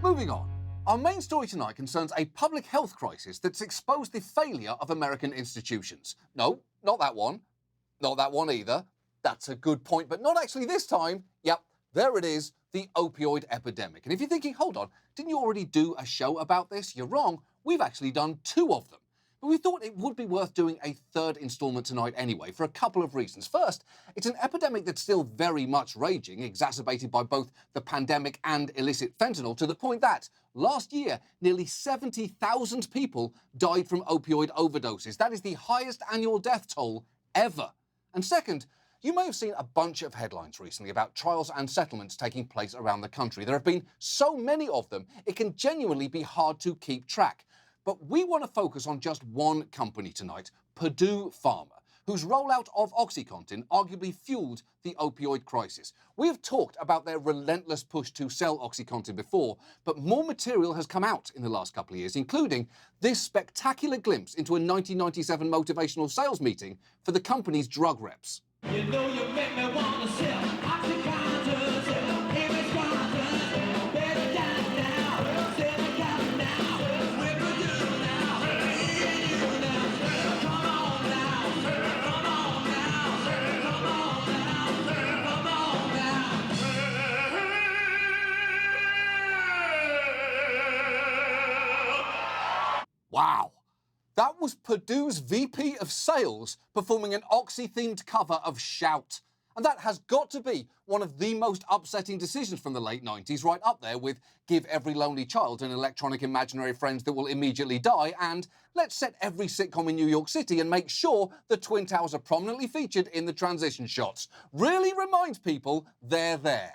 Moving on. Our main story tonight concerns a public health crisis that's exposed the failure of American institutions. No, not that one. Not that one either. That's a good point, but not actually this time. Yep, there it is, the opioid epidemic. And if you're thinking, hold on, didn't you already do a show about this? You're wrong. We've actually done 2 of them. But we thought it would be worth doing a 3rd installment tonight anyway, for a couple of reasons. First, it's an epidemic that's still very much raging, exacerbated by both the pandemic and illicit fentanyl, to the point that, last year, nearly 70,000 people died from opioid overdoses. That is the highest annual death toll ever. And second, you may have seen a bunch of headlines recently about trials and settlements taking place around the country. There have been so many of them, it can genuinely be hard to keep track. But we want to focus on just one company tonight, Purdue Pharma, whose rollout of OxyContin arguably fueled the opioid crisis. We have talked about their relentless push to sell OxyContin before, but more material has come out in the last couple of years, including this spectacular glimpse into a 1997 motivational sales meeting for the company's drug reps. You know you make me wanna sell OxyContin, sell EPIDEMIC, better die now, sell it now, we're Purdue now, you now, come on now, come on now, come on now, come on now. Wow. That was Purdue's VP of Sales performing an Oxy-themed cover of Shout. And that has got to be one of the most upsetting decisions from the late 90s, right up there with Give Every Lonely Child an Electronic Imaginary Friends That Will Immediately Die, and Let's Set Every Sitcom in New York City and Make Sure the Twin Towers are prominently featured in the transition shots. Really reminds people they're there.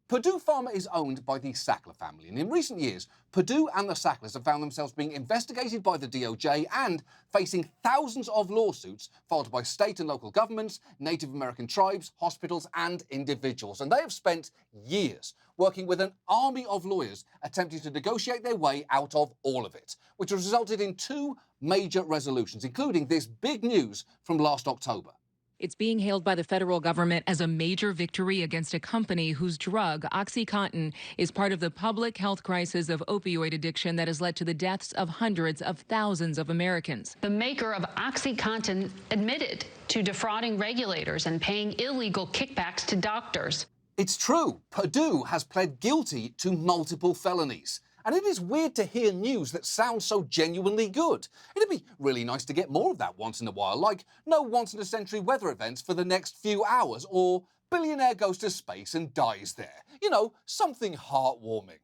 Purdue Pharma is owned by the Sackler family, and in recent years, Purdue and the Sacklers have found themselves being investigated by the DOJ and facing thousands of lawsuits filed by state and local governments, Native American tribes, hospitals, and individuals. And they have spent years working with an army of lawyers attempting to negotiate their way out of all of it, which has resulted in 2 major resolutions, including this big news from last October. It's being hailed by the federal government as a major victory against a company whose drug, OxyContin, is part of the public health crisis of opioid addiction that has led to the deaths of hundreds of thousands of Americans. The maker of OxyContin admitted to defrauding regulators and paying illegal kickbacks to doctors. It's true. Purdue has pled guilty to multiple felonies. And it is weird to hear news that sounds so genuinely good. It'd be really nice to get more of that once in a while, like no once-in-a-century weather events for the next few hours, or billionaire goes to space and dies there. You know, something heartwarming.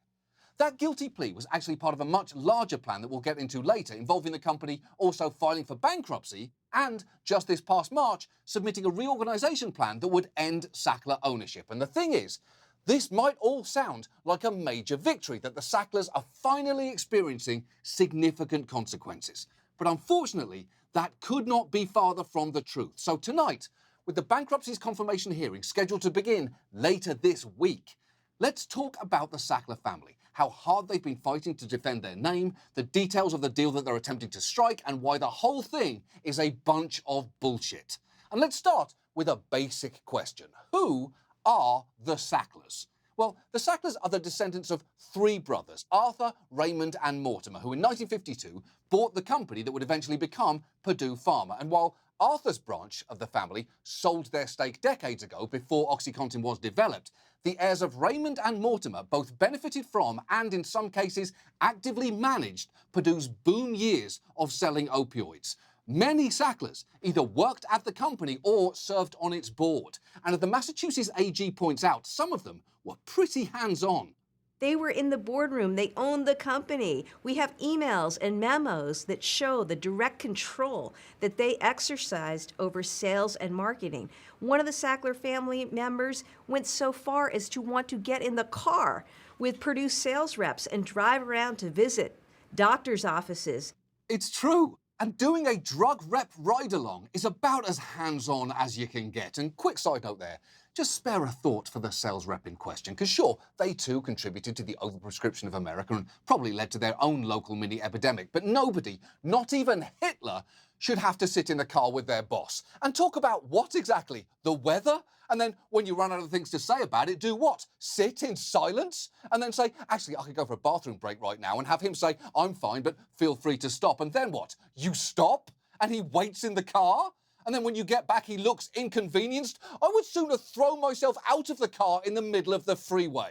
That guilty plea was actually part of a much larger plan that we'll get into later, involving the company also filing for bankruptcy and, just this past March, submitting a reorganization plan that would end Sackler ownership. And the thing is, this might all sound like a major victory, that the Sacklers are finally experiencing significant consequences. But unfortunately, that could not be farther from the truth. So tonight, with the bankruptcy's confirmation hearing scheduled to begin later this week, let's talk about the Sackler family, how hard they've been fighting to defend their name, the details of the deal that they're attempting to strike, and why the whole thing is a bunch of bullshit. And let's start with a basic question. Who are the Sacklers? Well, the Sacklers are the descendants of 3 brothers, Arthur, Raymond, and Mortimer, who in 1952 bought the company that would eventually become Purdue Pharma. And while Arthur's branch of the family sold their stake decades ago before OxyContin was developed, the heirs of Raymond and Mortimer both benefited from, and in some cases actively managed, Purdue's boom years of selling opioids. Many Sacklers either worked at the company or served on its board. And as the Massachusetts AG points out, some of them were pretty hands-on. They were in the boardroom. They owned the company. We have emails and memos that show the direct control that they exercised over sales and marketing. One of the Sackler family members went so far as to want to get in the car with Purdue sales reps and drive around to visit doctors' offices. It's true. And doing a drug rep ride-along is about as hands-on as you can get. And quick side note there, just spare a thought for the sales rep in question, because sure, they too contributed to the overprescription of America and probably led to their own local mini epidemic. But nobody, not even Hitler, should have to sit in the car with their boss and talk about what exactly? The weather? And then when you run out of things to say about it, do what? Sit in silence? And then say, actually, I could go for a bathroom break right now, and have him say, I'm fine, but feel free to stop. And then what? You stop? And he waits in the car? And then when you get back, he looks inconvenienced? I would sooner throw myself out of the car in the middle of the freeway.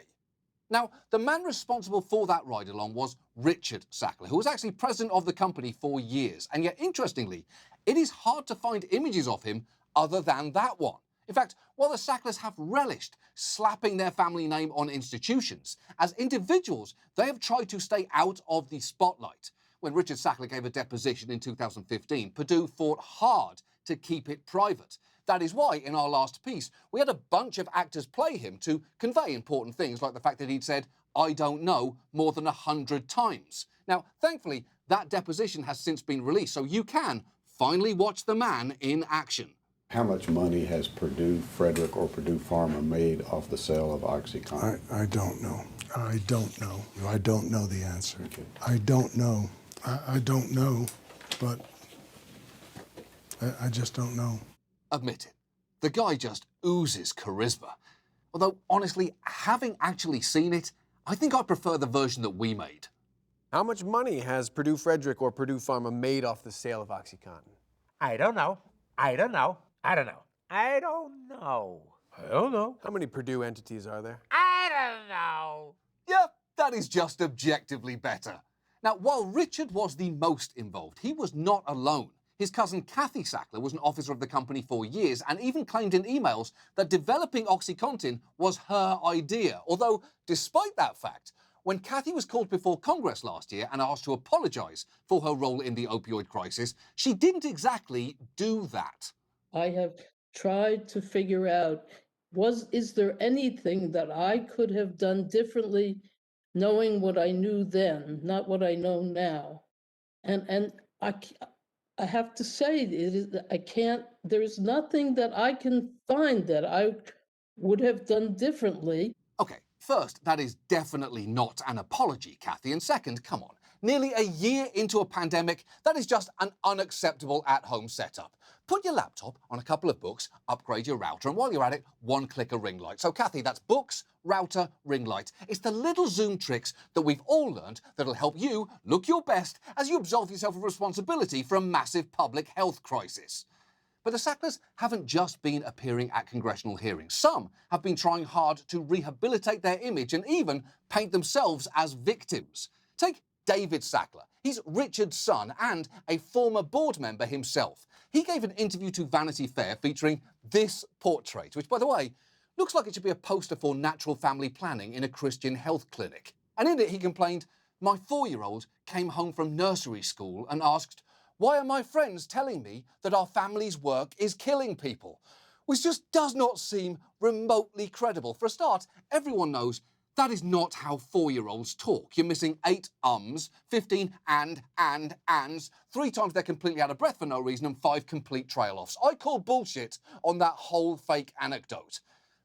Now, the man responsible for that ride-along was Richard Sackler, who was actually president of the company for years. And yet, interestingly, it is hard to find images of him other than that one. In fact, while the Sacklers have relished slapping their family name on institutions, as individuals, they have tried to stay out of the spotlight. When Richard Sackler gave a deposition in 2015, Purdue fought hard to keep it private. That is why, in our last piece, we had a bunch of actors play him to convey important things like the fact that he'd said, I don't know, more than 100 times. Now, thankfully, that deposition has since been released, so you can finally watch the man in action. How much money has Purdue Frederick or Purdue Pharma made off the sale of OxyContin? I don't know. I don't know. I don't know the answer. Okay. I don't know. I don't know, but I just don't know. Admit it, the guy just oozes charisma. Although, honestly, having actually seen it, I think I prefer the version that we made. How much money has Purdue Frederick or Purdue Pharma made off the sale of OxyContin? I don't know. I don't know. I don't know. I don't know. I don't know. How many Purdue entities are there? I don't know. Yeah, that is just objectively better. Now, while Richard was the most involved, he was not alone. His cousin Kathy Sackler was an officer of the company for years and even claimed in emails that developing OxyContin was her idea. Although, despite that fact, when Kathy was called before Congress last year and asked to apologize for her role in the opioid crisis, she didn't exactly do that. I have tried to figure out, is there anything that I could have done differently knowing what I knew then, not what I know now? And I have to say, there's nothing that I can find that I would have done differently. Okay, first, that is definitely not an apology, Kathy. And second, come on, nearly a year into a pandemic, that is just an unacceptable at-home setup. Put your laptop on a couple of books, upgrade your router, and while you're at it, one-click a ring light. So Kathy, that's books, router, ring light. It's the little Zoom tricks that we've all learned that'll help you look your best as you absolve yourself of responsibility for a massive public health crisis. But the Sacklers haven't just been appearing at congressional hearings. Some have been trying hard to rehabilitate their image and even paint themselves as victims. Take David Sackler. He's Richard's son and a former board member himself. He gave an interview to Vanity Fair featuring this portrait, which, by the way, looks like it should be a poster for natural family planning in a Christian health clinic. And in it, he complained, my 4-year-old came home from nursery school and asked, why are my friends telling me that our family's work is killing people? Which just does not seem remotely credible. For a start, everyone knows that is not how 4-year-olds talk. You're missing 8 ums, 15 ands, 3 times they're completely out of breath for no reason, and 5 complete trail-offs. I call bullshit on that whole fake anecdote.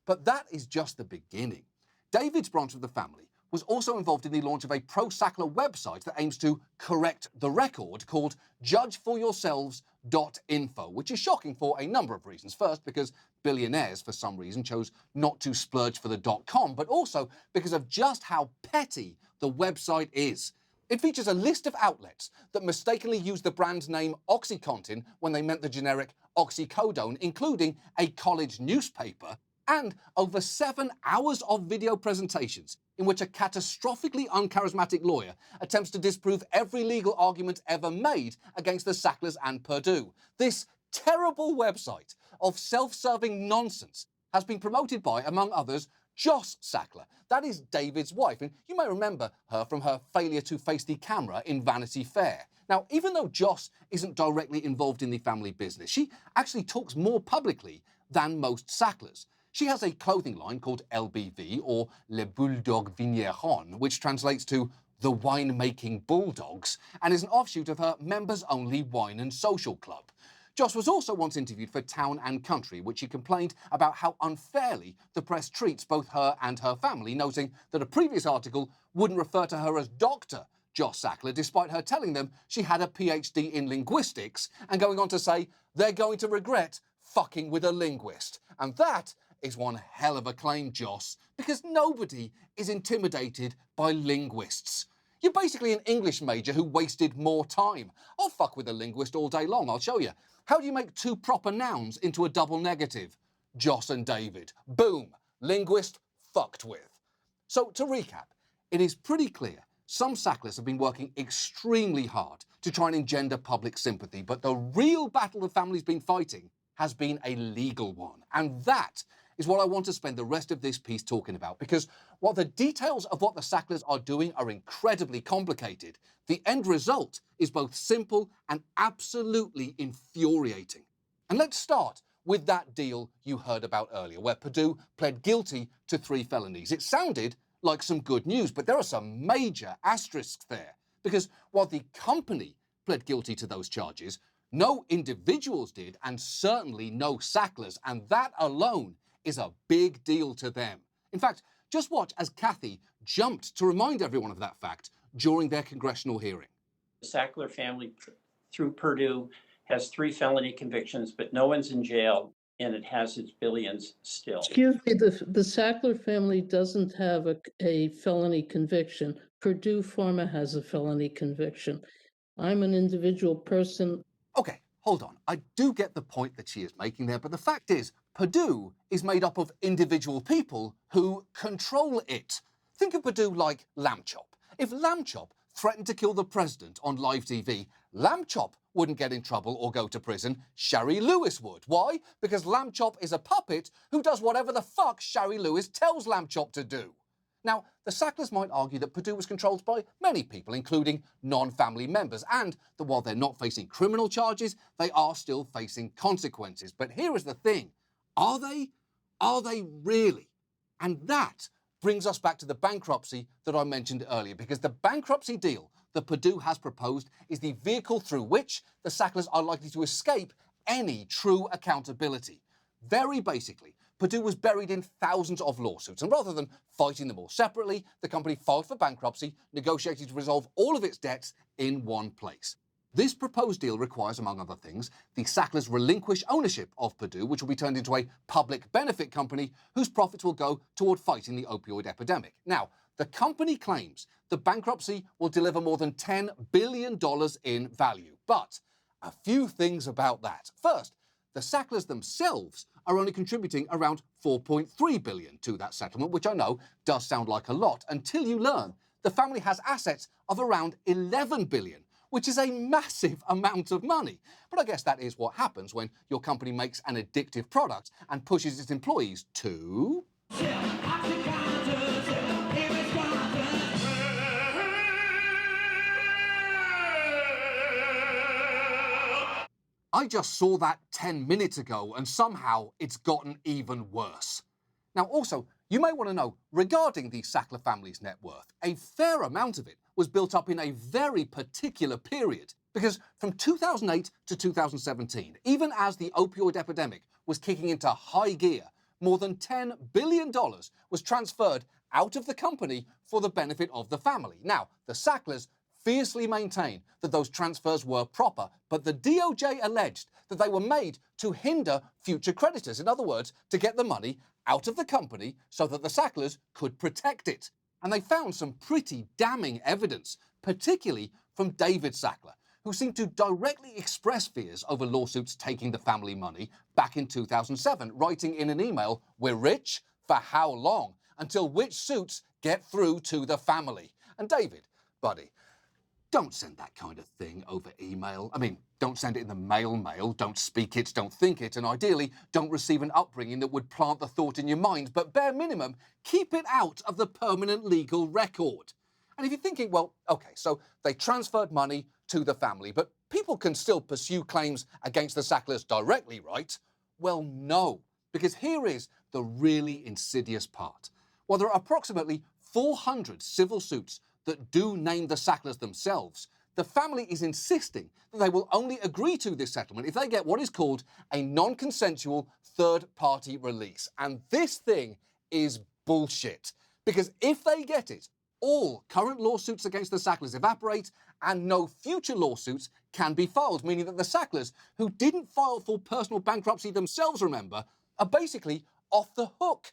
But that is just the beginning. David's branch of the family was also involved in the launch of a pro-Sackler website that aims to correct the record called judgeforyourselves.info, which is shocking for a number of reasons. First, because billionaires, for some reason, chose not to splurge for the .com, but also because of just how petty the website is. It features a list of outlets that mistakenly used the brand name OxyContin when they meant the generic oxycodone, including a college newspaper, and over 7 hours of video presentations in which a catastrophically uncharismatic lawyer attempts to disprove every legal argument ever made against the Sacklers and Purdue. This terrible website of self-serving nonsense has been promoted by, among others, Joss Sackler. That is David's wife, and you may remember her from her failure to face the camera in Vanity Fair. Now, even though Joss isn't directly involved in the family business, she actually talks more publicly than most Sacklers. She has a clothing line called LBV, or Le Bulldog Vigneron, which translates to the wine-making bulldogs, and is an offshoot of her members-only wine and social club. Joss was also once interviewed for Town and Country, which she complained about how unfairly the press treats both her and her family, noting that a previous article wouldn't refer to her as Dr. Joss Sackler, despite her telling them she had a PhD in linguistics, and going on to say they're going to regret fucking with a linguist. And that is one hell of a claim, Joss, because nobody is intimidated by linguists. You're basically an English major who wasted more time. I'll fuck with a linguist all day long, I'll show you. How do you make two proper nouns into a double negative? Joss and David. Boom. Linguist fucked with. So to recap, it is pretty clear some Sacklers have been working extremely hard to try and engender public sympathy, but the real battle the family's been fighting has been a legal one. And that is what I want to spend the rest of this piece talking about, because while the details of what the Sacklers are doing are incredibly complicated, the end result is both simple and absolutely infuriating. And let's start with that deal you heard about earlier, where Purdue pled guilty to 3 felonies. It sounded like some good news, but there are some major asterisks there, because while the company pled guilty to those charges, no individuals did, and certainly no Sacklers, and that alone is a big deal to them. In fact, just watch as Kathy jumped to remind everyone of that fact during their congressional hearing. The Sackler family, through Purdue, has 3 felony convictions, but no one's in jail, and it has its billions still. Excuse me, the Sackler family doesn't have a felony conviction. Purdue Pharma has a felony conviction. I'm an individual person. Okay, hold on. I do get the point that she is making there, but the fact is, Purdue is made up of individual people who control it. Think of Purdue like Lamb Chop. If Lamb Chop threatened to kill the president on live TV, Lamb Chop wouldn't get in trouble or go to prison. Shari Lewis would. Why? Because Lamb Chop is a puppet who does whatever the fuck Shari Lewis tells Lamb Chop to do. Now, the Sacklers might argue that Purdue was controlled by many people, including non-family members, and that while they're not facing criminal charges, they are still facing consequences. But here is the thing. Are they? Are they really? And that brings us back to the bankruptcy that I mentioned earlier, because the bankruptcy deal that Purdue has proposed is the vehicle through which the Sacklers are likely to escape any true accountability. Very basically, Purdue was buried in thousands of lawsuits, and rather than fighting them all separately, the company filed for bankruptcy, negotiated to resolve all of its debts in one place. This proposed deal requires, among other things, the Sacklers relinquish ownership of Purdue, which will be turned into a public benefit company whose profits will go toward fighting the opioid epidemic. Now, the company claims the bankruptcy will deliver more than $10 billion in value. But a few things about that. First, the Sacklers themselves are only contributing around $4.3 billion to that settlement, which I know does sound like a lot, until you learn the family has assets of around $11 billion, which is a massive amount of money. But I guess that is what happens when your company makes an addictive product and pushes its employees to... I just saw that 10 minutes ago, and somehow it's gotten even worse. Now also, you may want to know, regarding the Sackler family's net worth, a fair amount of it was built up in a very particular period, because from 2008 to 2017, even as the opioid epidemic was kicking into high gear, more than $10 billion was transferred out of the company for the benefit of the family. Now, the Sacklers fiercely maintain that those transfers were proper, but the DOJ alleged that they were made to hinder future creditors. In other words, to get the money out of the company so that the Sacklers could protect it. And they found some pretty damning evidence, particularly from David Sackler, who seemed to directly express fears over lawsuits taking the family money back in 2007, writing in an email, "We're rich, for how long? Until which suits get through to the family." And David, buddy, don't send that kind of thing over email. I mean, don't send it in the mail, don't speak it, don't think it, and ideally, don't receive an upbringing that would plant the thought in your mind, but bare minimum, keep it out of the permanent legal record. And if you're thinking, well, okay, so they transferred money to the family, but people can still pursue claims against the Sacklers directly, right? Well, no, because here is the really insidious part. While there are approximately 400 civil suits that do name the Sacklers themselves, the family is insisting that they will only agree to this settlement if they get what is called a non-consensual third-party release. And this thing is bullshit. Because if they get it, all current lawsuits against the Sacklers evaporate and no future lawsuits can be filed, meaning that the Sacklers, who didn't file for personal bankruptcy themselves, remember, are basically off the hook.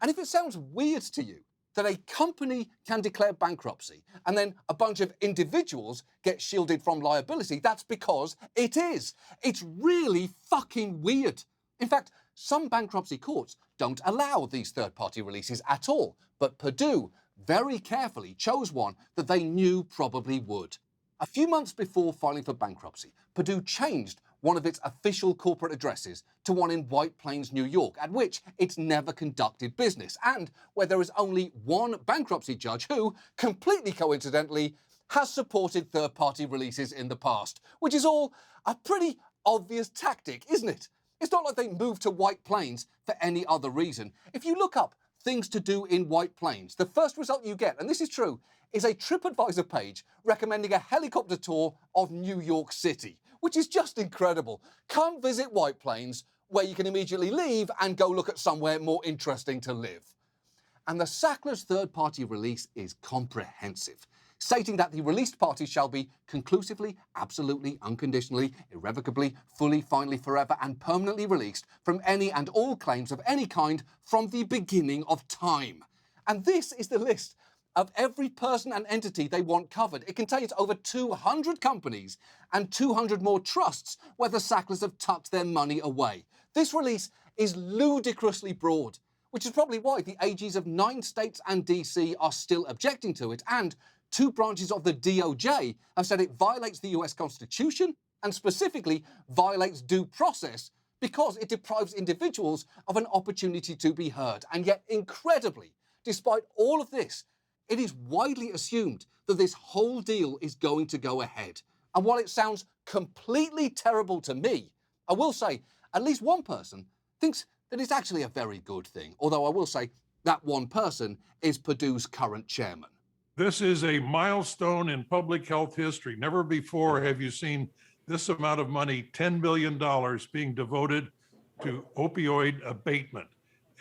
And if it sounds weird to you that a company can declare bankruptcy and then a bunch of individuals get shielded from liability, that's because it is. It's really fucking weird. In fact, some bankruptcy courts don't allow these third-party releases at all, but Purdue very carefully chose one that they knew probably would. A few months before filing for bankruptcy, Purdue changed one of its official corporate addresses to one in White Plains, New York, at which it's never conducted business, and where there is only one bankruptcy judge who, completely coincidentally, has supported third-party releases in the past, which is all a pretty obvious tactic, isn't it? It's not like they moved to White Plains for any other reason. If you look up things to do in White Plains, the first result you get, and this is true, is a TripAdvisor page recommending a helicopter tour of New York City, which is just incredible. Come visit White Plains, where you can immediately leave and go look at somewhere more interesting to live. And the Sacklers' third-party release is comprehensive, stating that the released parties shall be conclusively, absolutely, unconditionally, irrevocably, fully, finally, forever, and permanently released from any and all claims of any kind from the beginning of time. And this is the list of every person and entity they want covered. It contains over 200 companies and 200 more trusts where the Sacklers have tucked their money away. This release is ludicrously broad, which is probably why the AGs of 9 states and DC are still objecting to it, and 2 branches of the DOJ have said it violates the US Constitution and specifically violates due process because it deprives individuals of an opportunity to be heard. And yet, incredibly, despite all of this, it is widely assumed that this whole deal is going to go ahead. And while it sounds completely terrible to me, I will say at least one person thinks that it's actually a very good thing. Although I will say that one person is Purdue's current chairman. This is a milestone in public health history. Never before have you seen this amount of money, $10 billion, being devoted to opioid abatement.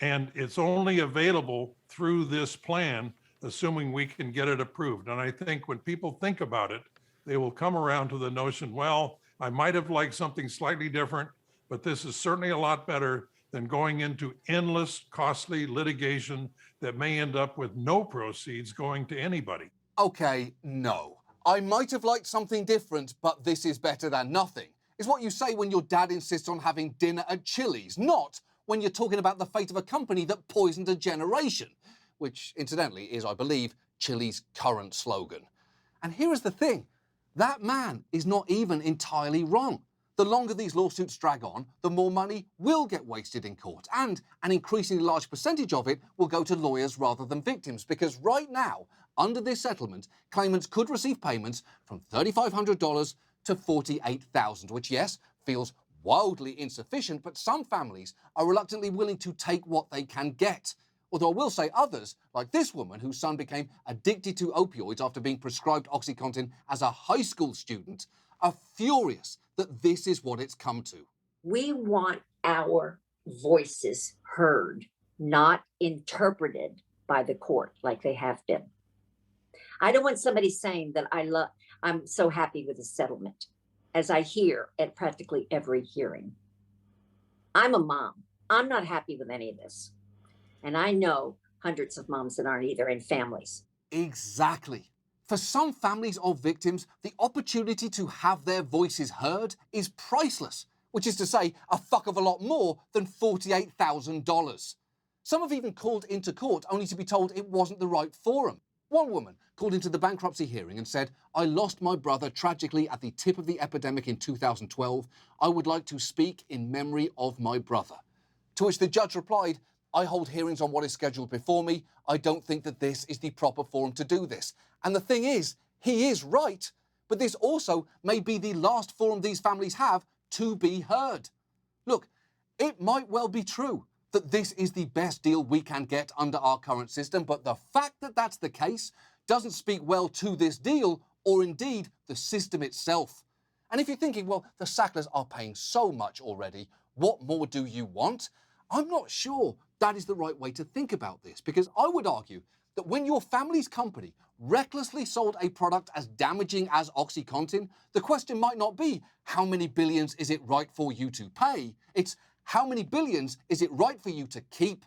And it's only available through this plan, assuming we can get it approved. And I think when people think about it, they will come around to the notion, well, I might have liked something slightly different, but this is certainly a lot better than going into endless, costly litigation that may end up with no proceeds going to anybody. Okay, no. I might have liked something different, but this is better than nothing. Is what you say when your dad insists on having dinner at Chili's, not when you're talking about the fate of a company that poisoned a generation, which incidentally is, I believe, Chili's current slogan. And here is the thing, that man is not even entirely wrong. The longer these lawsuits drag on, the more money will get wasted in court, and an increasingly large percentage of it will go to lawyers rather than victims, because right now, under this settlement, claimants could receive payments from $3,500 to $48,000, which, yes, feels wildly insufficient, but some families are reluctantly willing to take what they can get. Although I will say others, like this woman whose son became addicted to opioids after being prescribed OxyContin as a high school student, are furious that this is what it's come to. We want our voices heard, not interpreted by the court like they have been. I don't want somebody saying that I'm so happy with the settlement, as I hear at practically every hearing. I'm a mom. I'm not happy with any of this. And I know hundreds of moms that aren't either in families. Exactly. For some families of victims, the opportunity to have their voices heard is priceless, which is to say a fuck of a lot more than $48,000. Some have even called into court only to be told it wasn't the right forum. One woman called into the bankruptcy hearing and said, "I lost my brother tragically at the tip of the epidemic in 2012. I would like to speak in memory of my brother." To which the judge replied, "I hold hearings on what is scheduled before me. I don't think that this is the proper forum to do this." And the thing is, he is right, but this also may be the last forum these families have to be heard. Look, it might well be true that this is the best deal we can get under our current system, but the fact that that's the case doesn't speak well to this deal or indeed the system itself. And if you're thinking, well, the Sacklers are paying so much already, what more do you want? I'm not sure that is the right way to think about this, because I would argue that when your family's company recklessly sold a product as damaging as OxyContin, the question might not be how many billions is it right for you to pay? It's how many billions is it right for you to keep?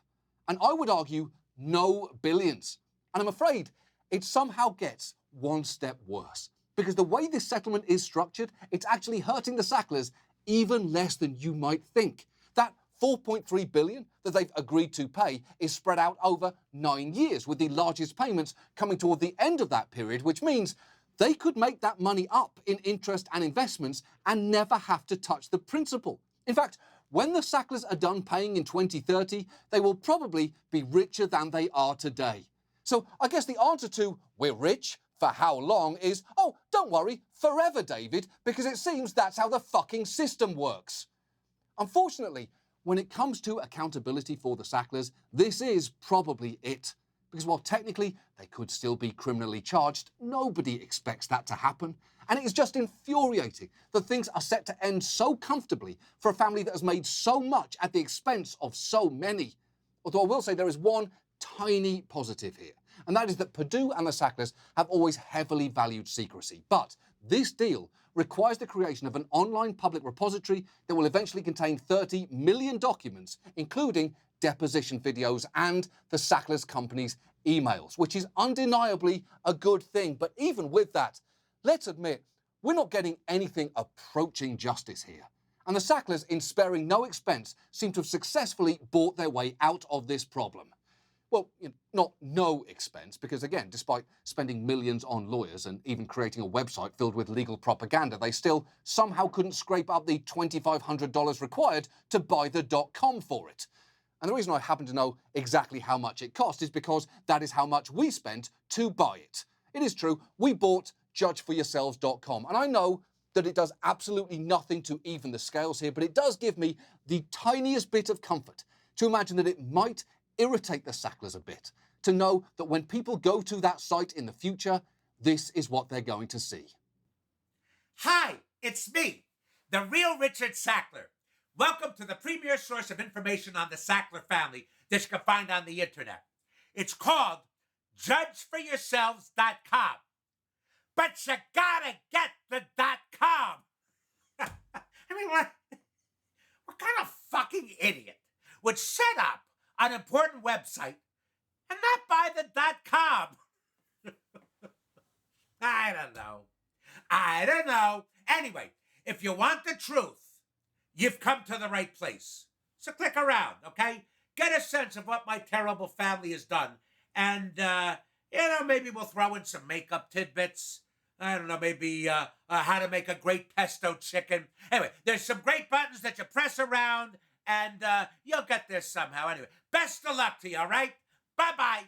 And I would argue no billions. And I'm afraid it somehow gets one step worse. Because the way this settlement is structured, it's actually hurting the Sacklers even less than you might think. That $4.3 billion that they've agreed to pay is spread out over 9 years, with the largest payments coming toward the end of that period, which means they could make that money up in interest and investments and never have to touch the principal. In fact, when the Sacklers are done paying in 2030, they will probably be richer than they are today. So I guess the answer to "we're rich, for how long?" is, oh, don't worry, forever, David, because it seems that's how the fucking system works. Unfortunately, when it comes to accountability for the Sacklers, this is probably it. Because while technically they could still be criminally charged, nobody expects that to happen. And it is just infuriating that things are set to end so comfortably for a family that has made so much at the expense of so many. Although I will say there is one tiny positive here, and that is that Purdue and the Sacklers have always heavily valued secrecy. But this deal requires the creation of an online public repository that will eventually contain 30 million documents, including deposition videos and the Sacklers company's emails, which is undeniably a good thing. But even with that, let's admit, we're not getting anything approaching justice here. And the Sacklers, in sparing no expense, seem to have successfully bought their way out of this problem. Well, not no expense, because again, despite spending millions on lawyers and even creating a website filled with legal propaganda, they still somehow couldn't scrape up the $2,500 required to buy the .com for it. And the reason I happen to know exactly how much it cost is because that is how much we spent to buy it. It is true, we bought judgeforyourselves.com, and I know that it does absolutely nothing to even the scales here, but it does give me the tiniest bit of comfort to imagine that it might irritate the Sacklers a bit, to know that when people go to that site in the future, this is what they're going to see. Hi, it's me, the real Richard Sackler. Welcome to the premier source of information on the Sackler family that you can find on the internet. It's called judgeforyourselves.com. But you gotta get the .com. I mean, what kind of fucking idiot would set up an important website and not buy the .com? I don't know. Anyway, if you want the truth, you've come to the right place. So click around, okay? Get a sense of what my terrible family has done. And, maybe we'll throw in some makeup tidbits. I don't know, maybe how to make a great pesto chicken. Anyway, there's some great buttons that you press around, and you'll get there somehow. Anyway, best of luck to you, all right? Bye-bye.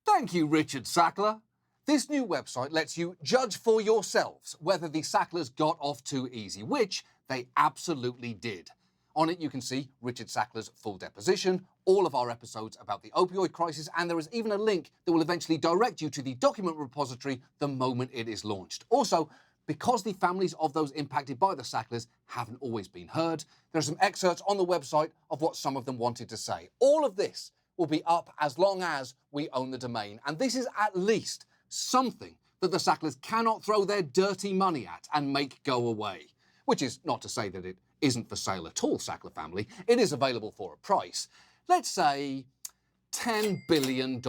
Thank you, Richard Sackler. This new website lets you judge for yourselves whether the Sacklers got off too easy, which they absolutely did. On it, you can see Richard Sackler's full deposition, all of our episodes about the opioid crisis, and there is even a link that will eventually direct you to the document repository the moment it is launched. Also, because the families of those impacted by the Sacklers haven't always been heard, there are some excerpts on the website of what some of them wanted to say. All of this will be up as long as we own the domain, and this is at least something that the Sacklers cannot throw their dirty money at and make go away. Which is not to say that it isn't for sale at all, Sackler family. It is available for a price. Let's say $10 billion.